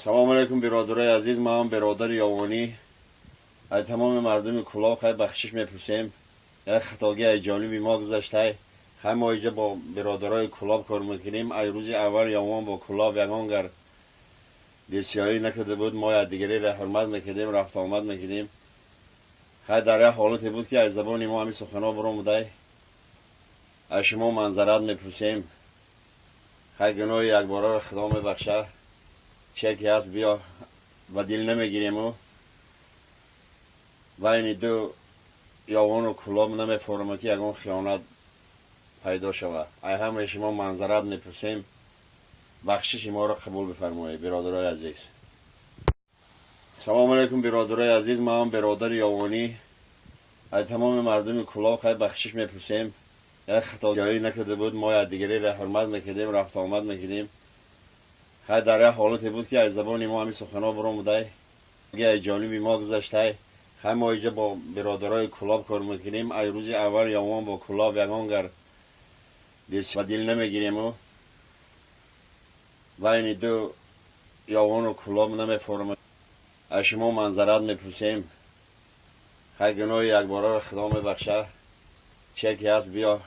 سلام علیکم برادرای عزیز. ما هم برادر یاوانی از تمام مردم کلاب خیلی بخشش میپرسیم. یک خطاگی از جانب ما گذشته. خیلی ما اینجا با برادرای کلاب کار میکنیم. از روز اول یاوان با کلاب یگانگر دلسیایی نکرده بود. ما یک دیگری را حرمت میکردیم، رفت آمد میکردیم. خیلی در یک حالتی بود که از زبان ما همین سخنا برآمده. از شما منظرت میپرسیم. خیلی گناه یک باره را خدا میبخشه. چه که هست بیا و دل نمیگیریم و این دو یاوان و کلاب نمیفهمه که یکان خیانت پیدا شود. ای همه شما منظرت میپرسیم. بخشش ما را قبول بفرمایید برادرای عزیز. سلام علیکم برادرای عزیز. ما هم برادر یاوانی از تمام مردم کلاب خیلی بخشش میپرسیم. یک خطاگی نکرده بود. ما یک دیگری را حرمت میکردیم، رفت آمد میکردیم. خیلی در یک حالتی بود که از زبان ما همین سخنا برآمده. از جانب ما گذشته. خیلی ما اینجا با برادرای کلاب کار میکنیم. از روز اول یاوان با کلاب یگانگر دل نمیگیریم و این دو یاوان و کلاب نمیفهمه. از شما منظرت میپرسیم. خیلی گناه یک باره را خدا میبخشه. چه که هست بیا